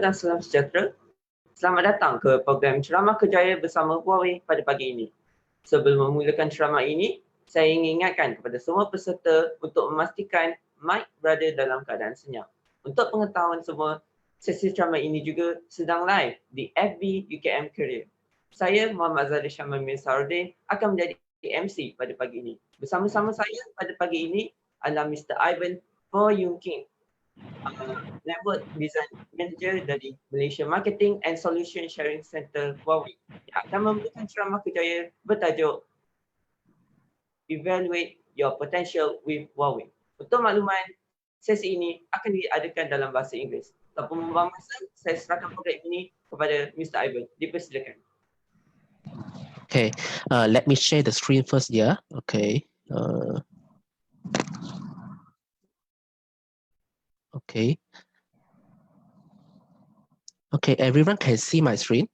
dan salam sejahtera. Selamat datang ke program Ceramah Kerjaya bersama Huawei pada pagi ini. Sebelum memulakan ceramah ini, saya ingin ingatkan kepada semua peserta untuk memastikan mic berada dalam keadaan senyap. Untuk pengetahuan semua, sesi ceramah ini juga sedang live di FB UKM Career. Saya Muhammad Zahid Syamil Sarudin akan menjadi MC pada pagi ini. Bersama-sama saya pada pagi ini adalah Mr. Ivan For Yung King, Network Design Manager dari Malaysia Marketing and Solution Sharing Center Huawei yang akan memberikan ceramah kerjaya bertajuk Evaluate Your Potential with Huawei. Untuk makluman, sesi ini akan diadakan dalam bahasa Inggeris. Tanpa membuang masa, saya serahkan program ini kepada Mr. Ivan. Dipersilakan. Okay, let me share the screen first here. Okay. Okay. Okay, everyone can see my screen.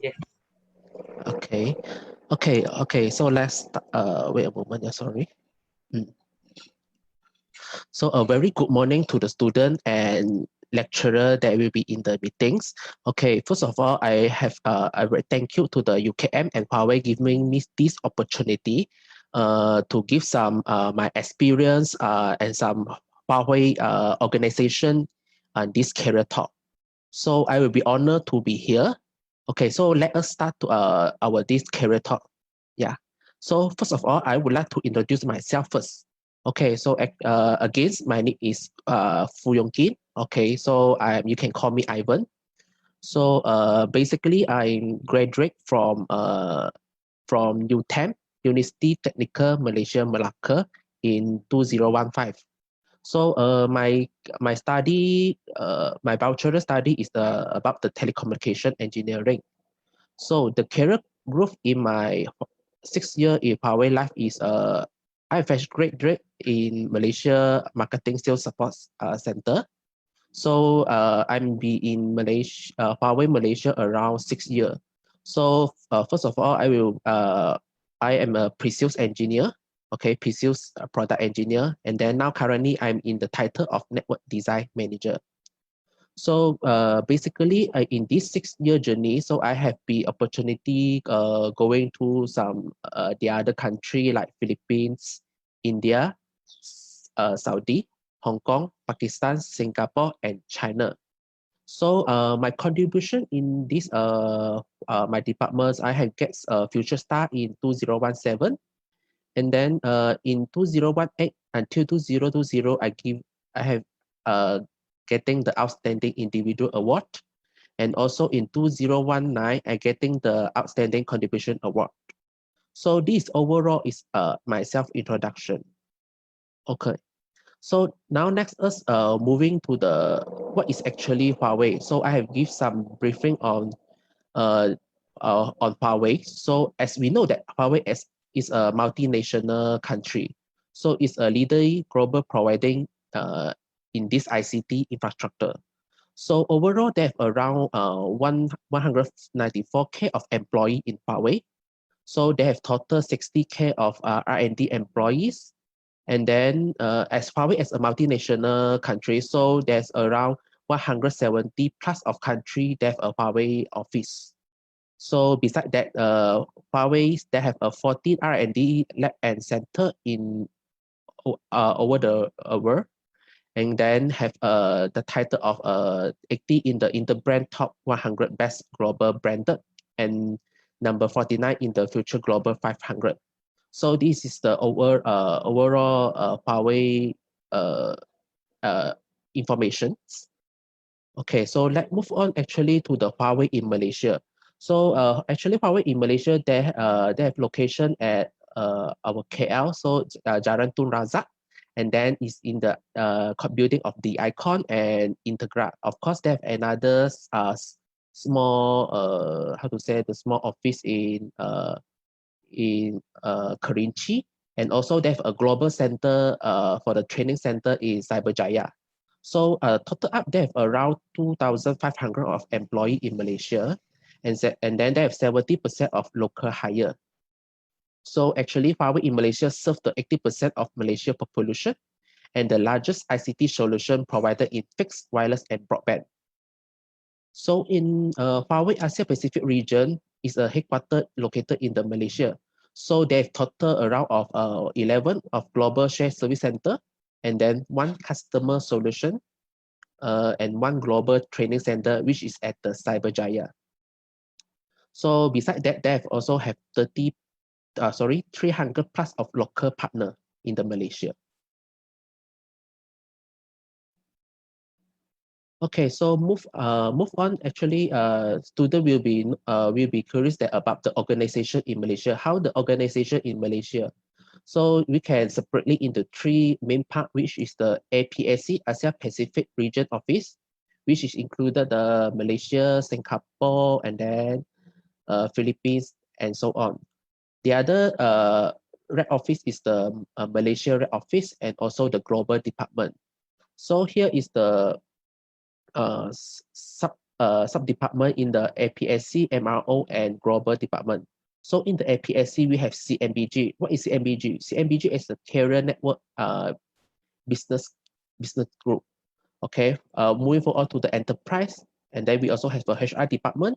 Yes. Okay. So let's wait a moment. Yeah, sorry. So a very good morning to the student and lecturer that will be in the meetings. Okay, first of all, I thank you to the UKM and Huawei giving me this opportunity to give some my experience and some Huawei organization this career talk. So I will be honored to be here. Okay, so let us start our this career talk. Yeah. So first of all, I would like to introduce myself first. Okay, so again, my name is Fu Yong Kin. Okay, so you can call me Ivan. So basically, I graduate from UTM, University Technical Malaysia Malacca in 2015. So my study, my bachelor study is about the telecommunication engineering. So the career growth in my 6 year in Huawei life is I fresh graduate in Malaysia Marketing Sales Support Center. So I'm be in Malaysia, Huawei Malaysia around 6 years. So first of all, I am a pre-sales engineer. Okay, pre-sales product engineer, and then now currently I'm in the title of network design manager. So basically, in this 6 year journey, so I have the opportunity going to some the other country like Philippines, India, Saudi, Hong Kong, Pakistan, Singapore, and China. So my contribution in this my departments, I have get Future Star in 2017, and then in 2018 until 2020, I have getting the outstanding individual award, and also in 2019, I getting the outstanding contribution award. So this overall is my self introduction. Okay. So now next us moving to the what is actually Huawei. So I have give some briefing on Huawei. So as we know that Huawei is a multinational country. So it's a leader global providing in this ICT infrastructure. So overall, they have around 194K of employee in Huawei. So they have total 60K of R&D employees. And then as Huawei as a multinational country, so there's around 170 plus of country that have a Huawei office. So besides that, Huawei, they have a 14 R&D lab and center in over the world, and then have the title of 80 in the Interbrand Top 100 Best Global Branded, and number 49 in the Future Global 500. So this is the overall Huawei information. Okay, so let's move on actually to the Huawei in Malaysia. So actually Huawei in Malaysia, they have location at our KL, so Jalan Tun Razak, and then is in the building of the Icon and Integra. Of course, they have another small the small office in Kerinci, and also they have a global center for the training center in Cyberjaya. So total up they have around 2,500 of employee in Malaysia, and then they have 70% of local hire. So actually, Huawei in Malaysia serves the 80% of Malaysia population and the largest ICT solution provider in fixed, wireless, and broadband. So in Huawei Asia Pacific region is a headquarter located in the Malaysia. So they have total around of 11 of global shared service center, and then one customer solution, and one global training center, which is at the Cyberjaya. So besides that, they have also have 300 plus of local partner in the Malaysia. Okay, so move on. Actually, student will be curious that about the organization in Malaysia. How the organization in Malaysia? So we can separately into three main part, which is the APAC Asia Pacific Region Office, which is included the Malaysia, Singapore, and then Philippines, and so on. The other rep office is the Malaysia rep office and also the global department. So here is the sub department in the APSC, MRO, and global department. So in the APSC, we have CMBG. What is CMBG? CMBG is the Carrier Network business group. Okay, moving forward to the enterprise, and then we also have the HR department,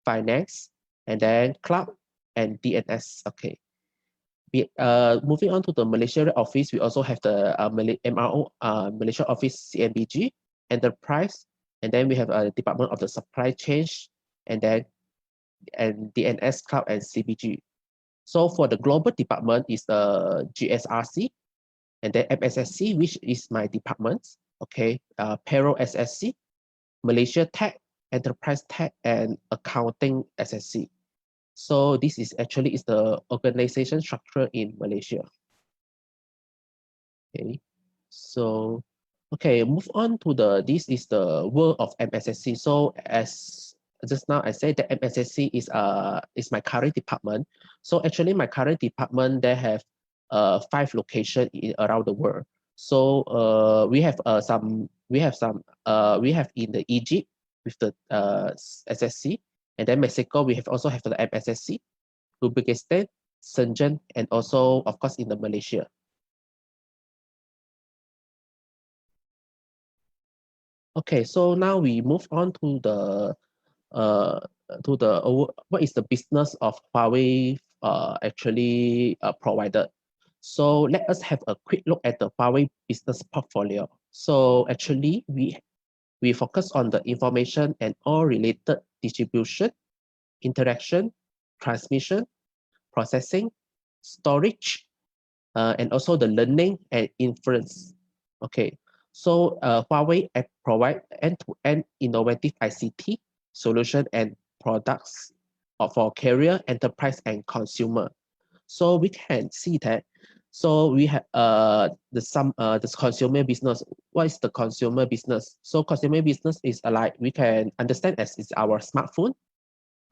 finance, and then cloud and DNS. Okay. Moving on to the Malaysia office, we also have the MRO Malaysia office CMBG, enterprise, and then we have a department of the supply chain, and then DNS cloud and CBG. So for the global department is the GSRC, and then MSSC, which is my department. Okay, payroll SSC, Malaysia Tech, enterprise tech, and accounting SSC. So this is actually is the organization structure in Malaysia. Okay, so okay, move on to this is the world of MSSC. So as just now I said that MSSC is my current department. So actually my current department, they have 5 locations around the world. So we have in the Egypt with the SSC, and then Mexico we have also have the MSSC, Uzbekistan, Shenzhen, and also of course in the Malaysia. Okay, so now we move on to the what is the business of Huawei actually provided. So let us have a quick look at the Huawei business portfolio. So actually we focus on the information and all related distribution, interaction, transmission, processing, storage, and also the learning and inference. Okay, so Huawei provide end-to-end innovative ICT solution and products for carrier, enterprise, and consumer. So we can see that. So we have this consumer business. What is the consumer business? So consumer business is like we can understand as is our smartphone,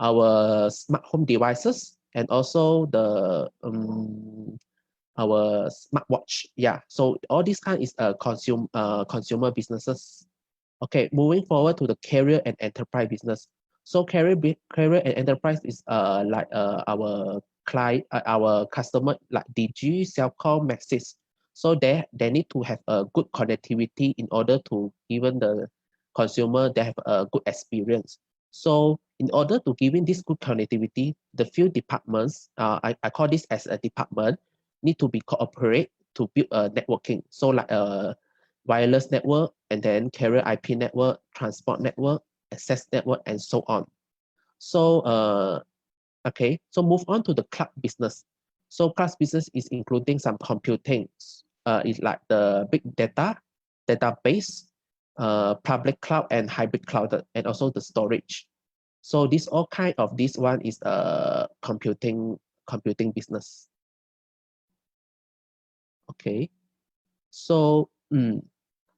our smart home devices, and also the our smartwatch. Yeah, so all these kind is consumer businesses. Okay, moving forward to the carrier and enterprise business. So carrier and enterprise is like our client, our customer like DG, Celcom, Maxis. So they need to have a good connectivity in order to even the consumer they have a good experience. So in order to giving this good connectivity, the few departments, I call this as a department, need to be cooperate to build a networking. So like a wireless network, and then carrier IP network, transport network, access network, and so on. So okay, so move on to the cloud business. So cloud business is including some computing. It's like the big data, database, public cloud and hybrid cloud, and also the storage. So this all kind of this one is a computing business. Okay, so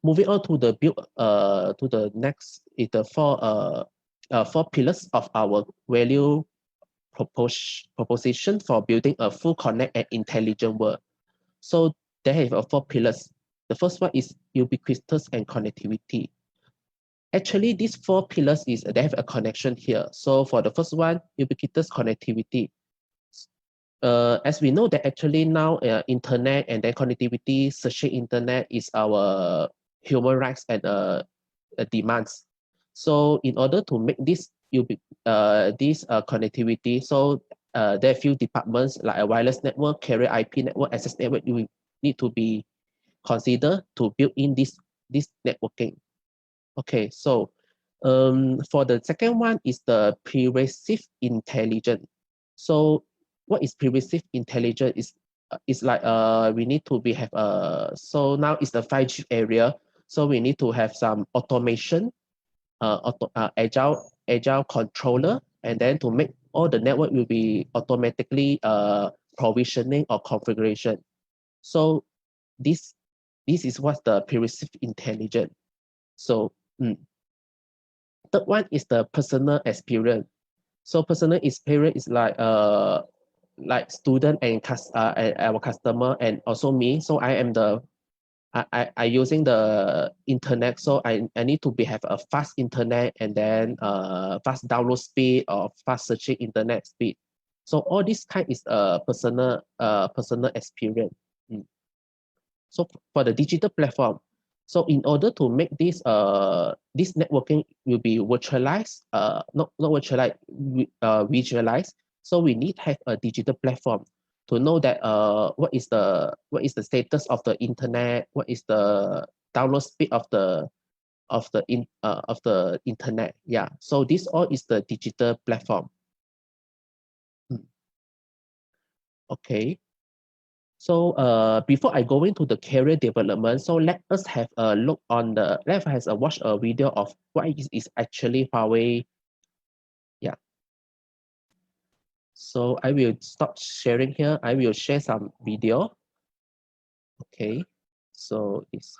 moving on to the build to the next is the four pillars of our value proposition for building a full connect and intelligent world. So they have 4 pillars. The first one is ubiquitous and connectivity. Actually, these 4 pillars is they have a connection here. So for the first one, ubiquitous connectivity. as we know that actually now internet and then connectivity, searching internet is our human rights and demands. So in order to make this connectivity, so there are few departments like a wireless network, carrier IP network, access network, you need to be considered to build in this networking. Okay, so for the second one is the pervasive intelligence. So what is pervasive intelligence is like we need to be have so now it's the 5G area, so we need to have some automation, agile controller, and then to make all the network will be automatically provisioning or configuration. So this is what's the pervasive intelligence. So third one is the personal experience. So personal experience is like student and our customer and also me. So I am I using the internet. So I need to have a fast internet and then fast download speed or fast searching internet speed. So all this kind is personal experience. So for the digital platform, so in order to make this this networking will be virtualized, not virtualized, visualized. So we need to have a digital platform to know that what is the status of the internet, what is the download speed of the internet. Yeah. So this all is the digital platform. Okay. So before I go into the career development, so let us have a look on watch a video of what is actually Huawei. Yeah. So I will stop sharing here. I will share some video. Okay. So it's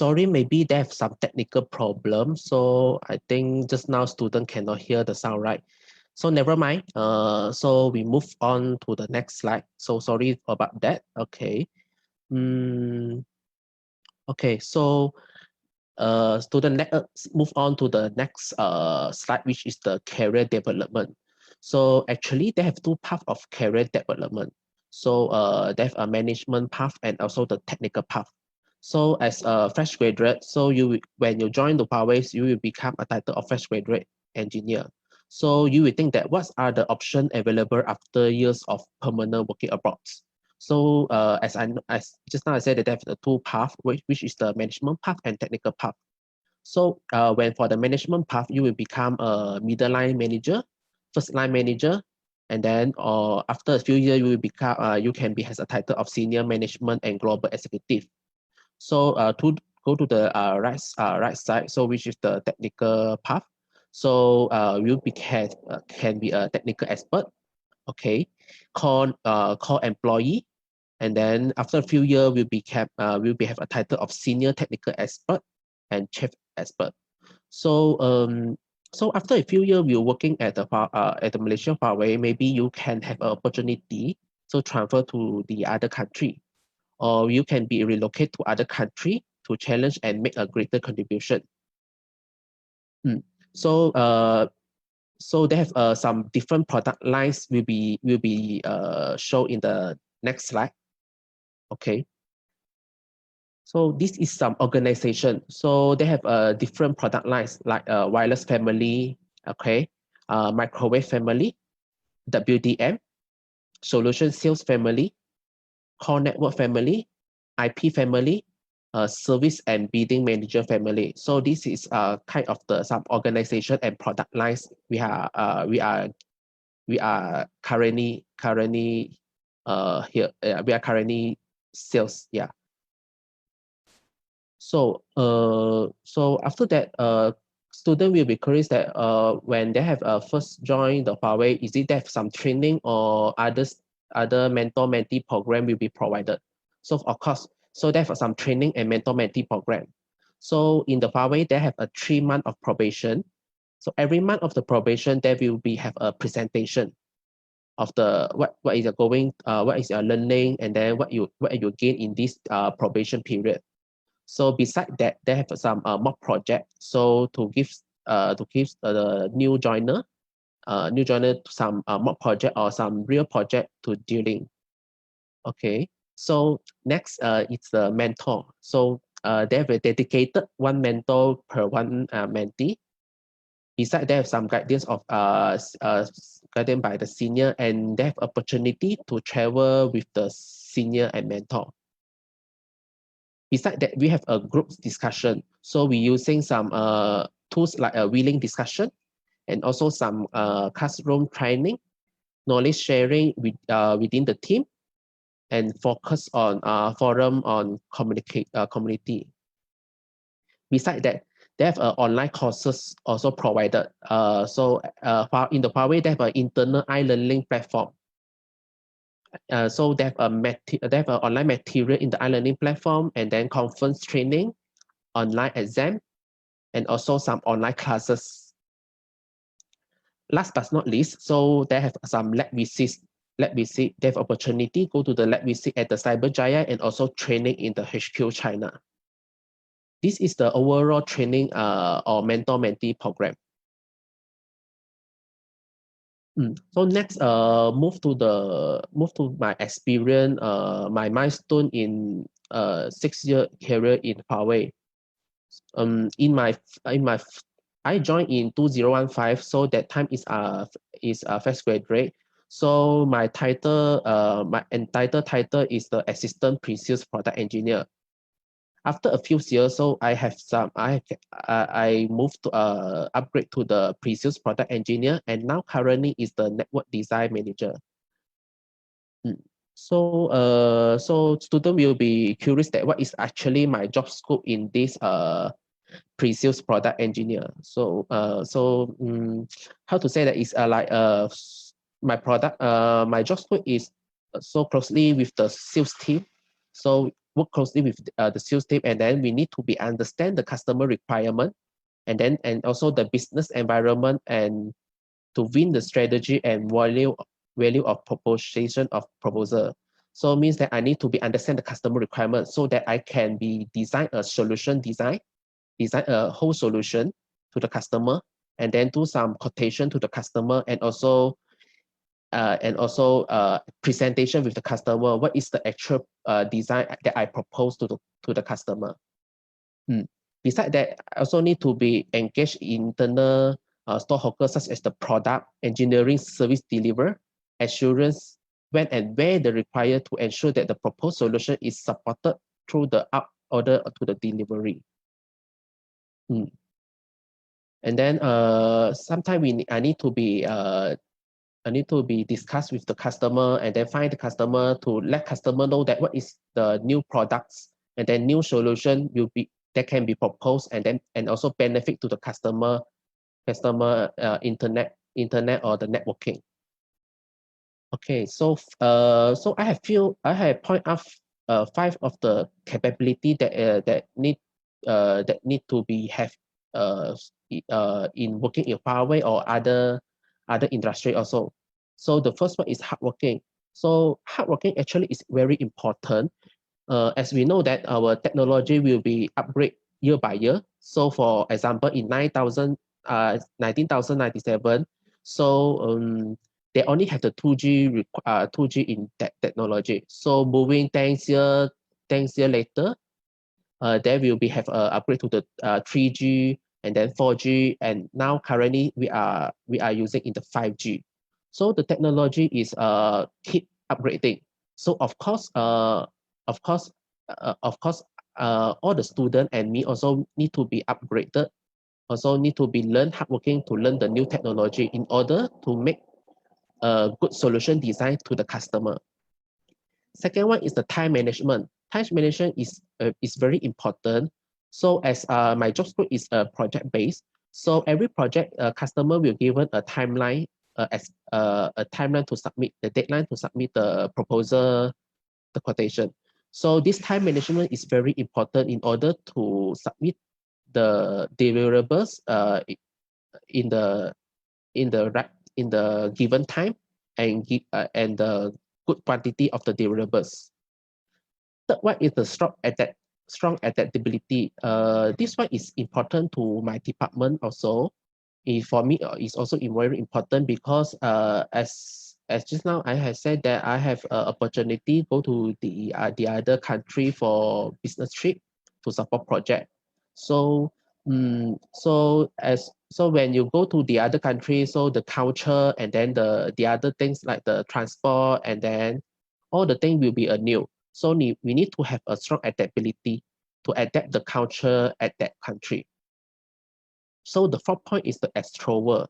sorry, maybe they have some technical problem. So I think just now student cannot hear the sound, right? So never mind. So we move on to the next slide. So sorry about that. Okay. Okay, so student, let us move on to the next slide, which is the career development. So actually, they have two paths of career development. So they have a management path and also the technical path. So as a fresh graduate, so when you join the Huawei, you will become a title of fresh graduate engineer. So you will think that what are the options available after years of permanent working abroad? So as just now I said that they have the two paths, which is the management path and technical path. So when for the management path, you will become a middle line manager, first line manager, and then after a few years, you will become you can be has a title of senior management and global executive. So to go to the right side, so which is the technical path. So you can be a technical expert, okay, called employee, and then after a few years will have a title of senior technical expert and chief expert. So so after a few years you're working at the Malaysian Huawei, maybe you can have an opportunity to transfer to the other country, or you can be relocated to other country to challenge and make a greater contribution. So so they have some different product lines will be shown in the next slide. Okay. So this is some organization. So they have different product lines like wireless family, okay, microwave family, WDM, solution sales family, core network family, IP family, service and bidding manager family. So this is kind of the some organization and product lines we are currently here. We are currently sales. Yeah. So so after that, student will be curious that when they have first joined the Huawei, is it they have some training or other mentor-mentee program will be provided? So of course, so they have some training and mentor-mentee program. So in the Huawei, they have a 3 month of probation. So every month of the probation, there will be have a presentation of the what is your going what is your learning, and then what you gain in this probation period. So beside that, they have some mock project. So to give the new joiner some mock project or some real project to dealing. Okay. So next it's the mentor. So they have a dedicated one mentor per one mentee. Besides, they have some guidance of guidance by the senior, and they have opportunity to travel with the senior and mentor. Besides that, we have a group discussion. So we're using some tools like a wheeling discussion, and also some classroom training, knowledge sharing within the team, and focus on forum on community. Besides that, they have online courses also provided. So in the Huawei, they have an internal e-learning platform. So they have they have an online material in the e-learning platform, and then conference training, online exam, and also some online classes. Last but not least, so they have some lab visits. They have opportunity go to the lab visit at the Cyberjaya, and also training in the HQ China. This is the overall training or mentor-mentee program. So next, move to my experience, my milestone in 6-year career in Huawei. I joined in 2015, so that time is a first graduate. So my title, my entitled title is the assistant pre-sales product engineer. After a few years, so I moved to upgrade to the pre-sales product engineer, and now currently is the network design manager. So student will be curious that what is actually my job scope in this pre-sales product engineer. So how to say that is like my job scope is so closely with the sales team. So work closely with the sales team, and then we need to be understand the customer requirement, and also the business environment, and to win the strategy and value of proposition of proposal. So it means that I need to be understand the customer requirement so that I can be design a solution design a whole solution to the customer, and then do some quotation to the customer, and also presentation with the customer. What is the actual design that I propose to the customer? Besides that, I also need to be engaged in internal stockholders such as the product, engineering, service deliver, assurance, when and where they require to ensure that the proposed solution is supported through the up order to the delivery. And then sometimes I need to be discussed with the customer, and then find the customer to let customer know that what is the new products and then new solution that can be proposed, and also benefit to the customer internet or the networking. Okay, so I have point out 5 of the capability that need to be have in working in Huawei or other industry also. So the first one is hardworking. So hardworking actually is very important, as we know that our technology will be upgrade year by year. So for example, in 1997, so they only have the 2G in that technology. So moving 10 years later, there will be have a upgrade to the 3G, and then 4G, and now currently we are using in the 5G. So the technology is keep upgrading. So of course all the student and me also need to be upgraded, also need to be hardworking to learn the new technology in order to make a good solution design to the customer. Second one is the time management. Time management is very important. So as my job scope is project based, so every project customer will given a timeline, as a timeline to submit the deadline to submit the proposal, the quotation. So this time management is very important in order to submit the deliverables in the given time, and the good quantity of the deliverables. Third one is the strong adaptability. This one is important to my department also. For me, it's also very important because as just now I have said that I have opportunity go to the other country for business trip to support project. So so when you go to the other country, so the culture, and then the other things like the transport, and then all the things will be new. So we need to have a strong adaptability to adapt the culture at that country. So the fourth point is the extrovert.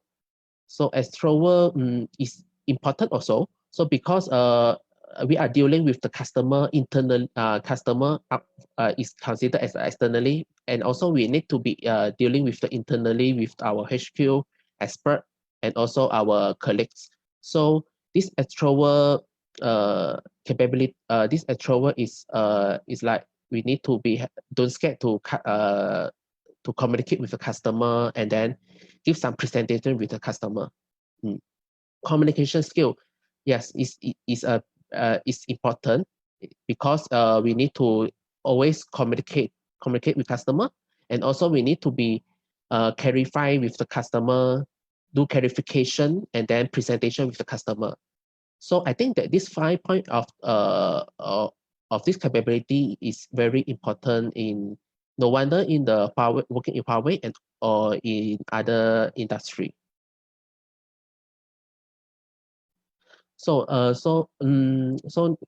So extrovert is important also. So because we are dealing with the customer internal, customer is considered as externally, and also we need to be dealing with the internally with our HQ expert and also our colleagues. So this extrovert capability, this extrovert is like we need to be don't scared to communicate with the customer, and then give some presentation with the customer. Communication skill, yes, is important because we need to always communicate with customer, and also we need to be clarify with the customer, do clarification, and then presentation with the customer. So I think that this 5 point of this capability is very important in no wonder in the working in Huawei and or in other industry. So so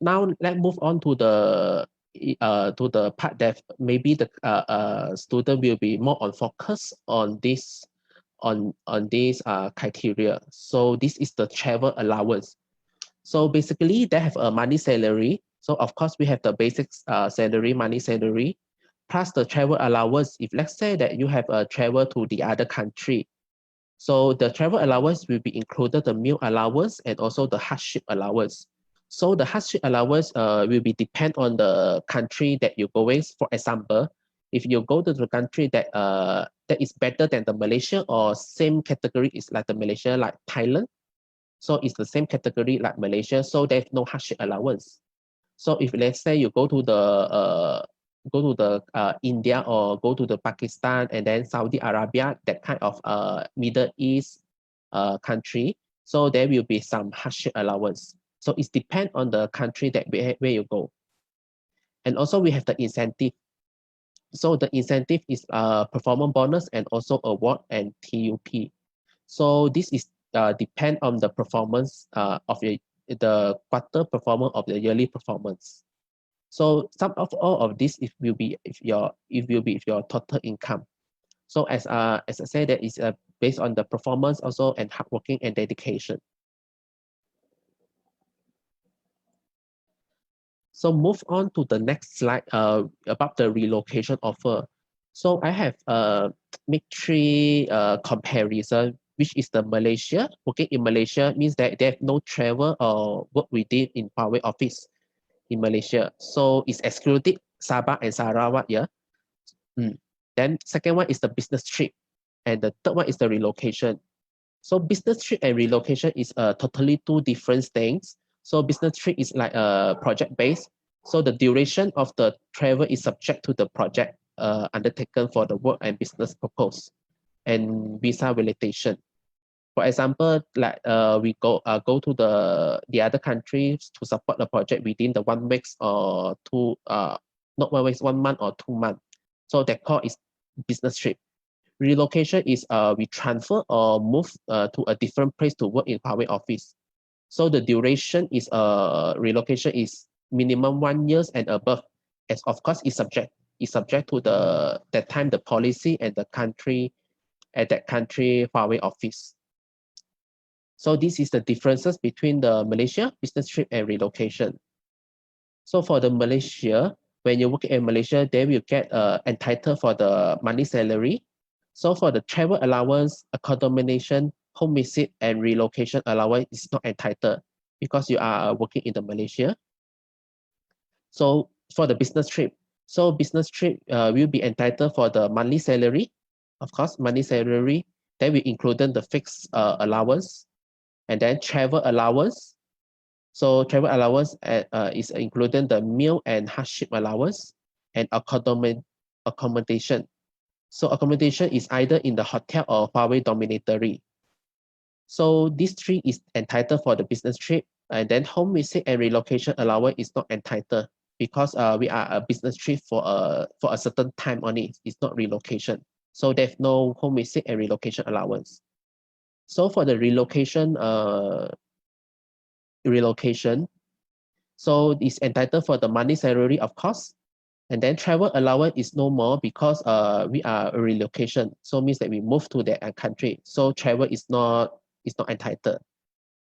now let's move on to the part that maybe the student will be more on focus on this criteria. So this is the travel allowance. So basically they have a money salary. So of course we have the basic salary, money salary, plus the travel allowance. If let's say that you have a travel to the other country, so the travel allowance will be included the meal allowance and also the hardship allowance. So the hardship allowance will be depend on the country that you're going. For example, if you go to the country that that is better than the Malaysia or same category is like the Malaysia, like Thailand, so it's the same category like Malaysia, so there's no hardship allowance. So if let's say you go to the India or go to the Pakistan and then Saudi Arabia, that kind of Middle East country, so there will be some hardship allowance. So it depends on the country that where you go. And also we have the incentive. So the incentive is performance bonus and also award and TUP. So this is depend on the performance of the quarter performance of the yearly performance. So sum of all of this will be if your total income. So as I said, that is based on the performance also and hard working and dedication. So move on to the next slide about the relocation offer. So I have make three comparison, which is the Malaysia. Working in Malaysia means that they have no travel or work within in Huawei office in Malaysia. So it's excluded Sabah and Sarawak, yeah. Then second one is the business trip. And the third one is the relocation. So business trip and relocation is totally two different things. So business trip is like a project based. So the duration of the travel is subject to the project undertaken for the work and business purpose and visa validation. For example, like we go to the other countries to support the project within the 1 week or two not 1 week, 1 month or 2 months. So that call is business trip. Relocation is we transfer or move to a different place to work in Huawei office. So the duration is relocation is minimum 1 year and above. As of course is subject to the that time the policy and the country at that country Huawei office. So this is the differences between the Malaysia business trip and relocation. So for the Malaysia, when you work in Malaysia, they will get entitled for the monthly salary. So for the travel allowance, accommodation, home visit, and relocation allowance is not entitled because you are working in the Malaysia. So for the business trip, so business trip will be entitled for the monthly salary. Of course, monthly salary, then we included the fixed allowance and then travel allowance. So travel allowance is including the meal and hardship allowance and accommodation. So accommodation is either in the hotel or Huawei dormitory. So these three is entitled for the business trip, and then home visit and relocation allowance is not entitled because we are a business trip for a certain time only. It's not relocation. So there's no home visit and relocation allowance. So for the relocation, so it's entitled for the monthly salary, of course. And then travel allowance is no more because we are a relocation. So means that we move to that country. So travel is not entitled.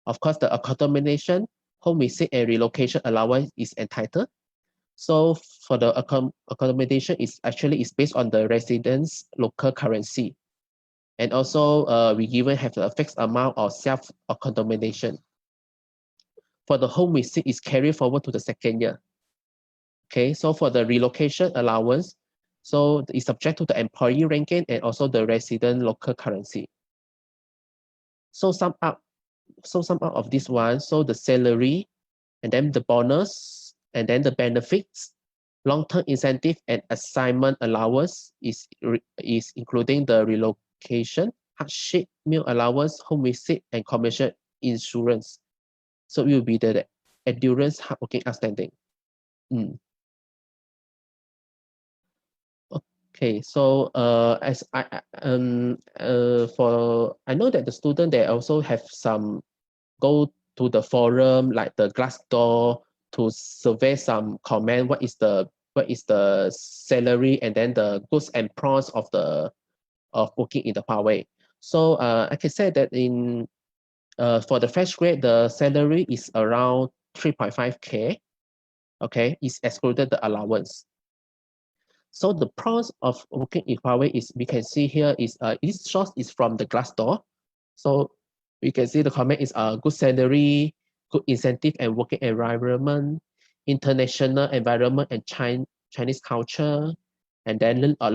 Of course, the accommodation, home visit and relocation allowance is entitled. So for the accommodation is actually is based on the resident's local currency. And also we even have a fixed amount of self-accommodation. For the home visit is carried forward to the second year. Okay, so for the relocation allowance, so it's subject to the employee ranking and also the resident local currency. So sum up of this one, so the salary and then the bonus and then the benefits, long-term incentive and assignment allowance is including the relocation, hardship, meal allowance, home visit, and commercial insurance. So it will be the endurance, hardworking, outstanding. Okay, so as I know that the student they also have some go to the forum like the Glassdoor to survey some comment. What is the salary and then the goods and pros of working in the Huawei. So I can say that in for the fresh grade the salary is around 3.5K. Okay, it's excluded the allowance. So the pros of working in Huawei is we can see here is this source is from the Glassdoor. So we can see the comment is good salary, good incentive and working environment, international environment and Chinese culture, and then learn a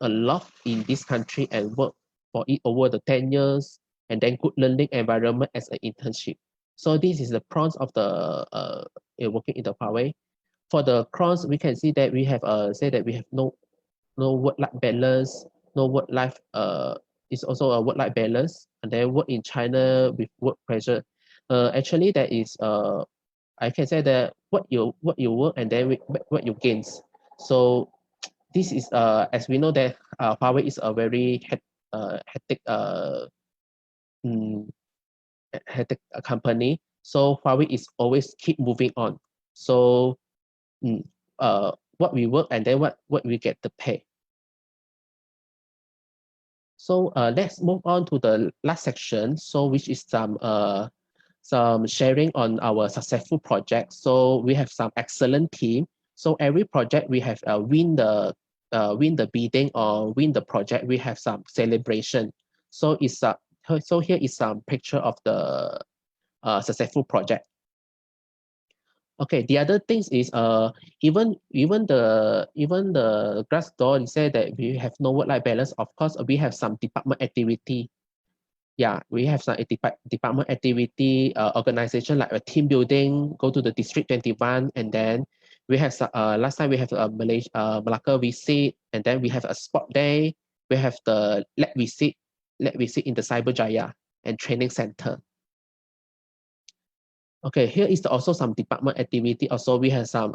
lot in this country and work for it over the 10 years, and then good learning environment as an internship. So this is the pros of the working in the Huawei. For the cons, we can see that we have say that we have no work-life balance, no work-life is also a work-life balance, and then work in China with work pressure. Actually, that is I can say that what you work and then what you gains. So this is as we know that Huawei is a very hectic mm, hectic company. So Huawei is always keep moving on. So mm, what we work and then what we get the pay. So let's move on to the last section. So which is some sharing on our successful project. So we have some excellent team. So every project we have win the bidding or win the project. We have some celebration. So so here is some picture of the successful project. Okay, the other things is even the glass door say that we have no work-life balance. Of course, we have some department activity. Yeah, we have some department activity, organization like a team building, go to the District 21, and then we have last time we have a Malacca visit, and then we have a sport day. We have the lab visit in the Cyberjaya and training center. Okay, here is also some department activity. Also, we have some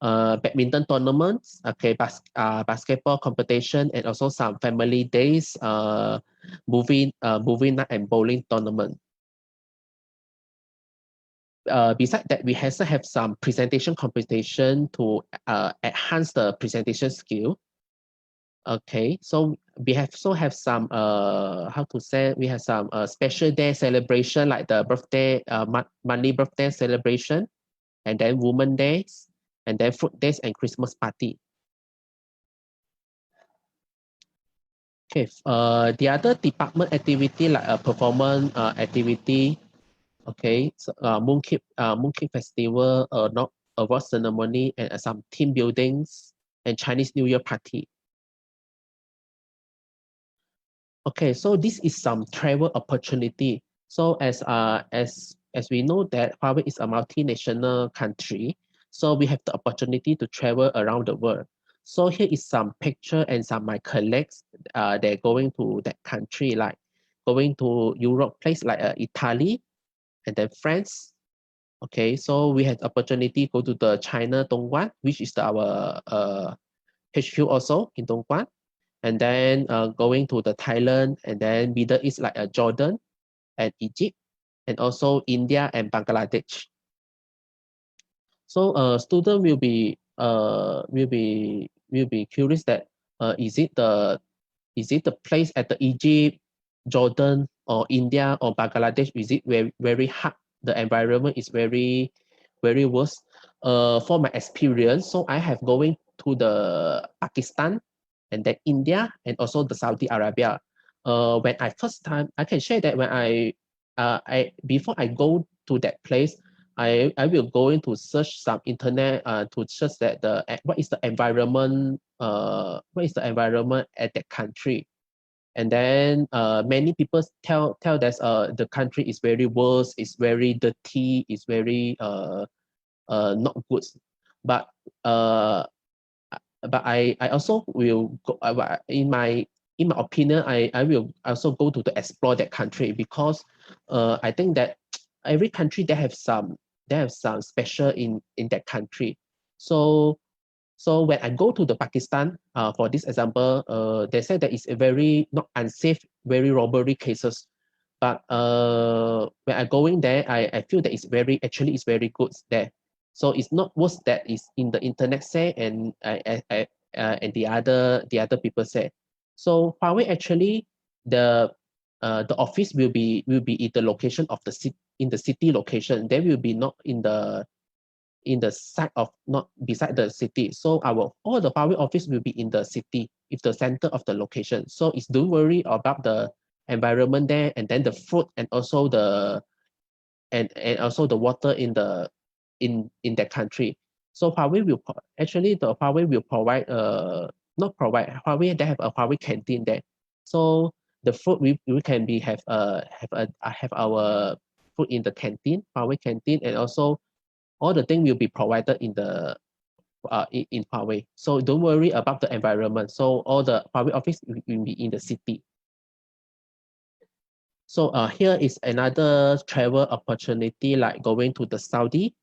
badminton tournaments, okay, basketball competition, and also some family days, movie night and bowling tournament. Besides that, we also have some presentation competition to enhance the presentation skill. Okay, so we also have some how to say, we have some special day celebration like the birthday monthly birthday celebration, and then women days, and then food days and Christmas party. Okay, the other department activity like a performance activity. Okay, so Mooncake Festival, not award ceremony, and some team buildings and Chinese New Year party. Okay, so this is some travel opportunity. So as we know that Huawei is a multinational country, so we have the opportunity to travel around the world. So here is some picture and some my colleagues. They're going to that country, like going to Europe place like Italy, and then France. Okay, so we had opportunity go to the China Dongguan, which is our HQ also in Dongguan, and then going to the Thailand, and then Middle East like Jordan and Egypt, and also India and Bangladesh. So student will be curious that is it the place at the Egypt, Jordan, or India or Bangladesh? Is it very hot? The environment is very worse. For my experience, so I have going to the Pakistan, and then India, and also the Saudi Arabia. When I first time, I can share that when I before I go to that place, I will go into search some internet to search that what is the environment at that country, and then many people tell that the country is very worse, it's very dirty, it's very not good, but I also will go, in my opinion, I will also go to explore that country, because I think that every country they have some special in that country. So when I go to the Pakistan, for this example, they say that it's a very not unsafe, very robbery cases. But when I go in there, I feel that it's very good there. So it's not worse that is in the internet say, and and the other people say. So Huawei actually the office will be in the location of the city, in the city location. They will be not in the side of, not beside the city. So all the Huawei office will be in the city, if the center of the location. So it's don't worry about the environment there, and then the food, and also the and also the water in that country. So Huawei will actually the Huawei will provide not provide Huawei, they have a Huawei canteen there. So the food we can be have our food in the canteen, Huawei canteen, and also all the thing will be provided in the in Huawei. So don't worry about the environment. So all the Huawei office will be in the city. So here is another travel opportunity, like going to the Saudi,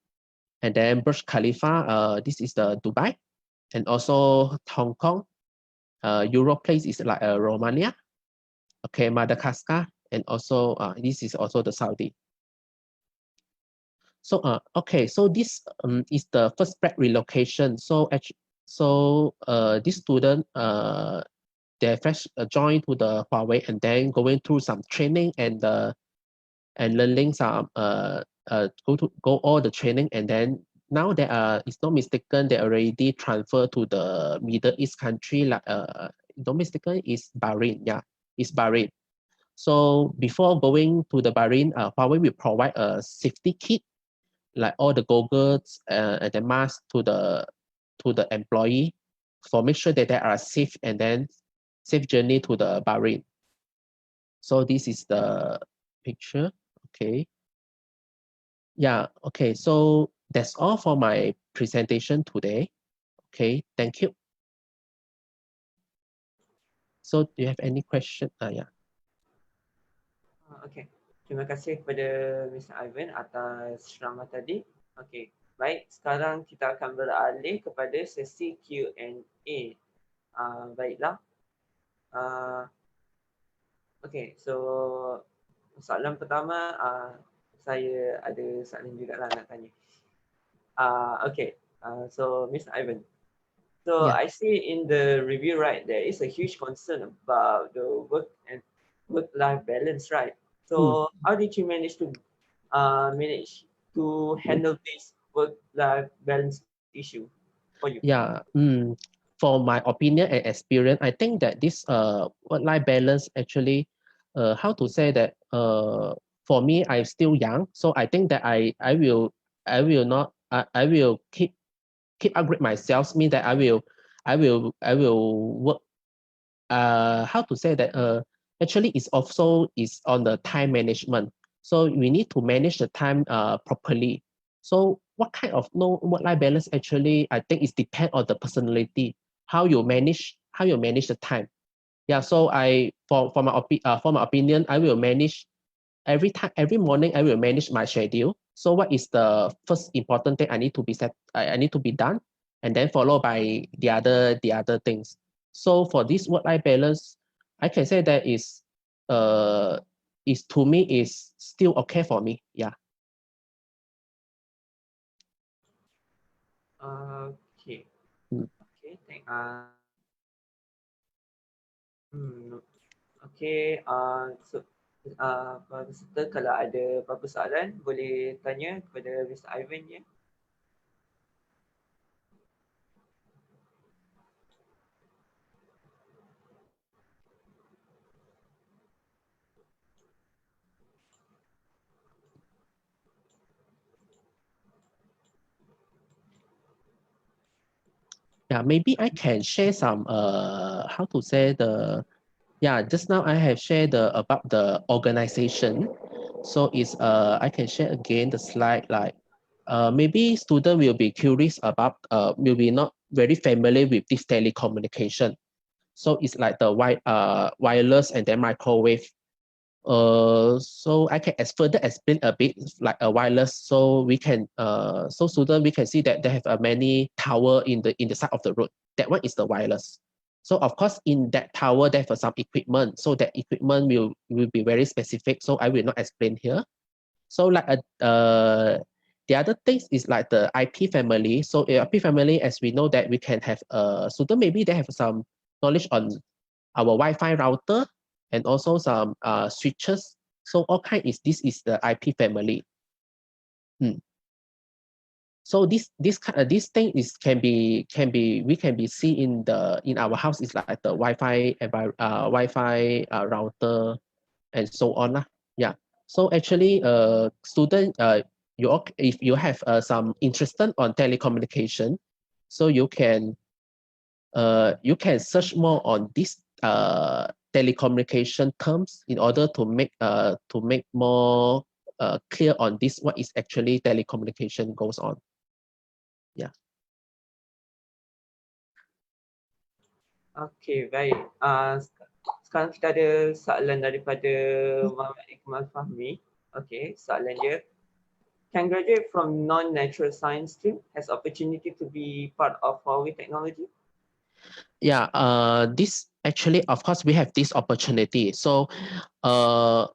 and then Burj Khalifa. This is the Dubai, and also Hong Kong. Europe place is like Romania, okay, Madagascar, and also this is also the Saudi. So okay, so this is the first break relocation. So this student they first joined to the Huawei and then going through some training and learning some go all the training, and then now they are, it's not mistaken, they already transferred to the Middle East country, like not mistaken is Bahrain. Yeah, it's Bahrain. So before going to the Bahrain, Huawei will provide a safety kit, like all the goggles and the mask to the employee for make sure that they are safe, and then safe journey to the Bahrain. So this is the picture. Okay. Yeah, okay. So that's all for my presentation today. Okay, thank you. So do you have any question? Yeah. Okay. Terima kasih kepada Mr. Ivan atas ceramah tadi. Okey. Baik, sekarang kita akan beralih kepada sesi Q&A. Baiklah. Okey, so soalan pertama, saya ada soalan juga lah nak tanya. Okay, so Mr. Ivan, so Yeah. I see in the review, right, there is a huge concern about the work-life balance, right? So how did you manage to handle this work-life balance issue for you? Yeah. For my opinion and experience, I think that this work-life balance actually, how to say that for me, I'm still young, so I think that I will not I will keep upgrade myself. Mean that I will work. How to say that actually it's also is on the time management. So we need to manage the time properly. So what kind of no work-life balance actually, I think it depends on the personality, how you manage the time. Yeah. So for my opinion, I will manage every morning. I will manage my schedule. So what is the first important thing I need to be I need to be done, and then followed by the other things. So for this work-life balance, I can say that is to me is still okay for me. Yeah. Okay. Okay, okay, so peserta kalau ada apa-apa soalan boleh tanya kepada Mr. Ivan ya. Yeah, maybe I can share some how to say just now I have shared about the organization. So it's I can share again the slide, like maybe student will be curious about will be not very familiar with this telecommunication. So it's like the wireless and then microwave. So I can further explain a bit like a wireless. So we can so student we can see that they have a many tower in the side of the road. That one is the wireless. So of course in that tower there for some equipment. So that equipment will be very specific. So I will not explain here. So like the other things is like the IP family. So IP family, as we know that we can have student maybe they have some knowledge on our Wi-Fi router and also some switches. So all kind is this is the IP family. So this thing is can be we can be see in our house is like the Wi-Fi router and so on lah. Yeah. So actually, student, if you have some interest on telecommunication, so you can search more on this telecommunication terms in order to make more clear on this what is actually telecommunication goes on. Yeah. Okey, baik. Sekarang kita ada soalan daripada Muhammad Iqmal Fahmi. Okey, soalan dia. Can graduate from non-natural science stream has opportunity to be part of Huawei technology? Yeah, this actually, of course, we have this opportunity. So now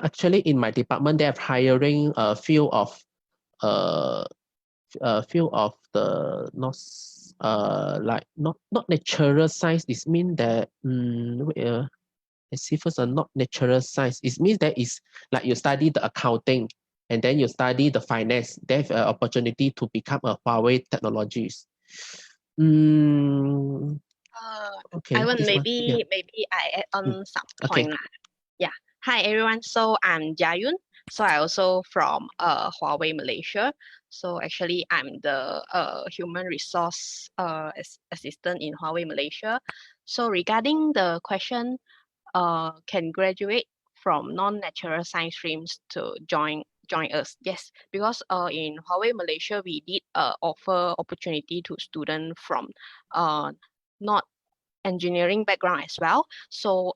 actually in my department, they are hiring a few of the like not natural science. It means that let's see first, not natural science. It means that is like you study the accounting and then you study the finance. They have an opportunity to become a Huawei technologies. Okay, I want this one. Yeah. maybe I add on some Okay. point. Yeah. Hi everyone. So I'm Jayun. So I also from Huawei Malaysia. So actually I'm the human resource assistant in Huawei Malaysia. So regarding the question, can graduate from non-natural science streams to join us? Yes, because in Huawei Malaysia we did offer opportunity to students from not engineering background as well. So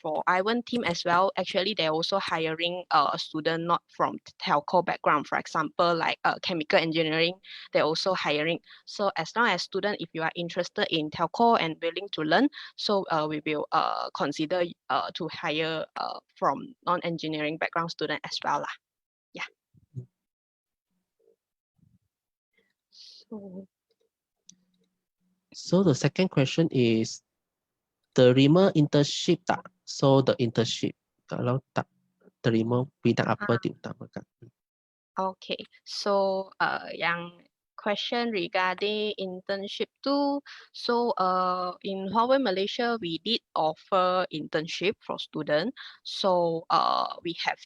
for Ivan team as well, actually they're also hiring a student not from telco background. For example, like chemical engineering, they're also hiring. So as long as student, if you are interested in telco and willing to learn, so we will consider to hire from non-engineering background student as well lah. Yeah. So the second question is terima internship tak? So the internship kalau tak terima bidang apa diutamakan? Okay, so yang question regarding internship too. So in Huawei Malaysia, we did offer internship for students. So we have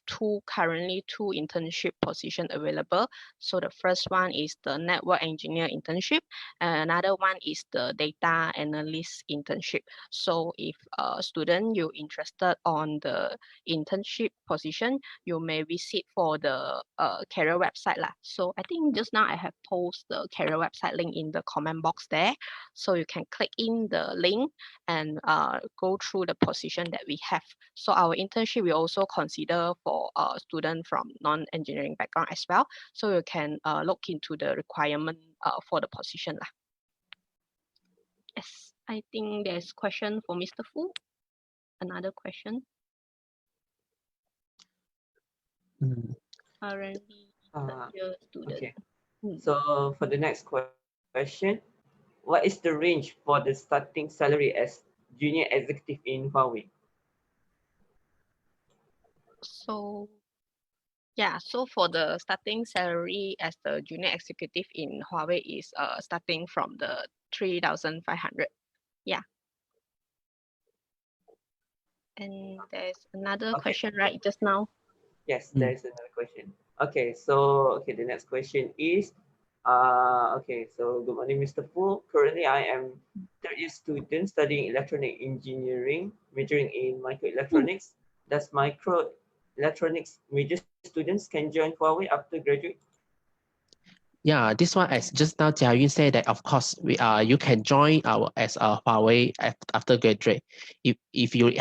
currently two internship position available. So the first one is the network engineer internship, and another one is the data analyst internship. So if a student you interested on the internship position, you may visit for the career website lah. So I think just now I have posted the career website link in the comment box there. So you can click in the link and go through the position that we have. So our internship we also consider for student from non-engineering background as well. So you can look into the requirement for the position lah. Yes, I think there's question for Mr. Fu. Another question. Currently, student. Okay. So for the next question, what is the range for the starting salary as junior executive in Huawei? So yeah, so for the starting salary as the junior executive in Huawei is starting from the 3,500. Yeah. And there's another question, right, just now? Yes, there is another question. Okay, the next question is, so good morning, Mr. Fu. Currently, I am third year student studying electronic engineering, majoring in microelectronics. Does microelectronics major students can join Huawei after graduate? Yeah, this one as just now Jiayun said that of course you can join as a Huawei after graduate if you're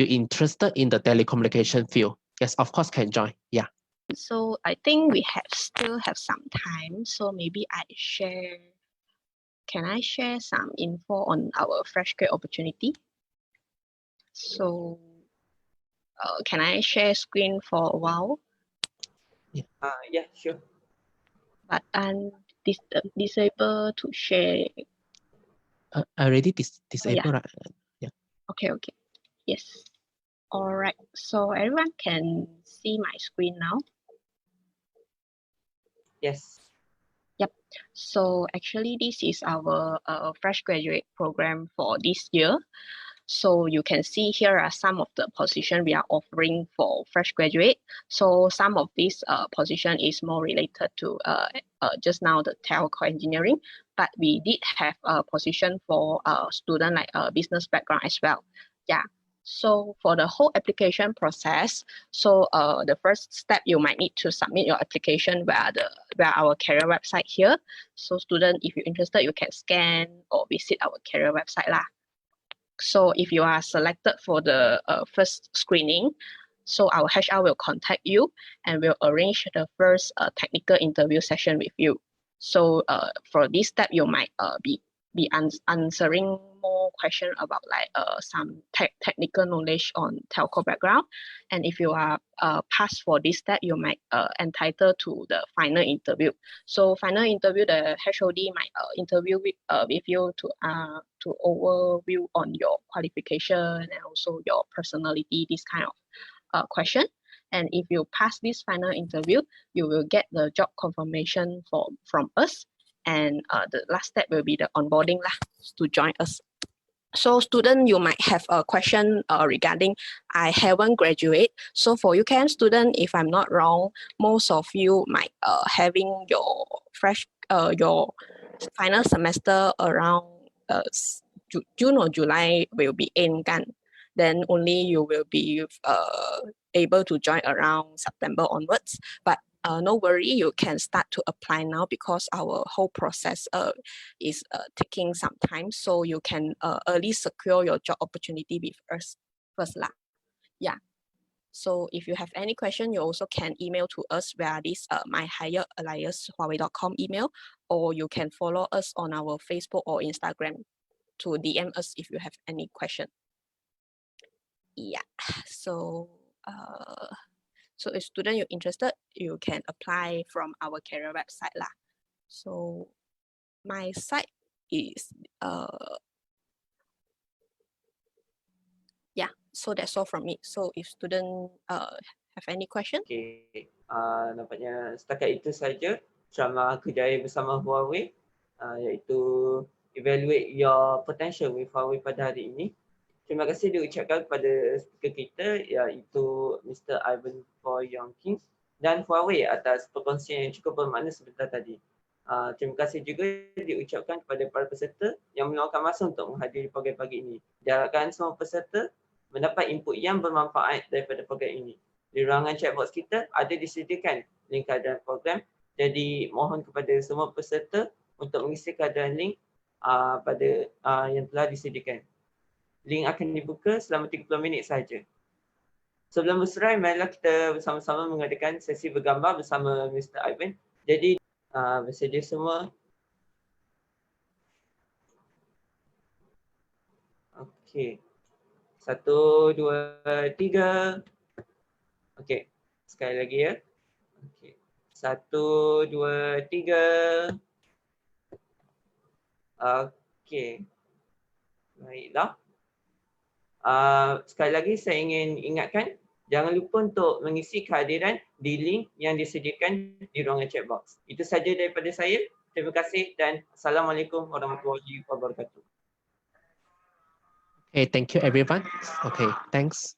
interested in the telecommunication field. Yes, of course can join. Yeah. So I think we still have some time. So maybe can I share some info on our fresh grad opportunity? So can I share screen for a while? Yeah, sure. But I'm disabled to share. Already disabled, right? Yeah. Okay. Yes. All right. So everyone can see my screen now. Yes. Yep. So actually, this is our fresh graduate program for this year. So you can see here are some of the position we are offering for fresh graduate. So some of this position is more related to just now the telco engineering, but we did have a position for student like business background as well. Yeah. So for the whole application process, so the first step you might need to submit your application via our career website here. So student, if you're interested, you can scan or visit our career website lah. So if you are selected for the first screening, so our HR will contact you and will arrange the first technical interview session with you. So for this step, you might be answering more question about like some technical knowledge on telco background. And if you are passed for this step, you might entitled to the final interview. So final interview, the HOD might interview with you to overview on your qualification and also your personality, this kind of question. And if you pass this final interview, you will get the job confirmation from us. And the last step will be the onboarding lah, to join us. So student, you might have a question regarding I haven't graduate. So for UKM student, if I'm not wrong, most of you might having your your final semester around June or July will be in kan. Then only you will be able to join around September onwards. But no worry, you can start to apply now because our whole process is taking some time. So you can early secure your job opportunity with us first lah. Yeah. So if you have any question, you also can email to us via this myhigheralliancehuawei.com email, or you can follow us on our Facebook or Instagram to DM us if you have any question. Yeah, so so if student you're interested, you can apply from our career website lah. So my site is yeah, so that's all from me. So if student have any question? Okay, nampaknya setakat itu saja ceramah kerjaya bersama Huawei, iaitu evaluate your potential with Huawei pada hari ini. Terima kasih diucapkan kepada speaker kita iaitu Mr. Ivan Yongking dan Huawei atas perkongsian yang cukup bermakna sebentar tadi. Terima kasih juga diucapkan kepada para peserta yang meluangkan masa untuk menghadiri program pagi ini. Diharapkan semua peserta mendapat input yang bermanfaat daripada program ini. Di ruangan chat box kita ada disediakan link keadaan program. Jadi mohon kepada semua peserta untuk mengisi keadaan link pada yang telah disediakan. Link akan dibuka selama 30 minit sahaja. Sebelum berserai, marilah kita bersama-sama mengadakan sesi bergambar bersama Mr. Ivan. Jadi bersedia semua. Okey. 1, 2, 3. Okey. Sekali lagi ya. Okey. 1, 2, 3. Okey. Baiklah. Sekali lagi saya ingin ingatkan, jangan lupa untuk mengisi kehadiran di link yang disediakan di ruangan chat box. Itu saja daripada saya. Terima kasih dan Assalamualaikum warahmatullahi wabarakatuh. Okay, thank you everyone. Okay, thanks.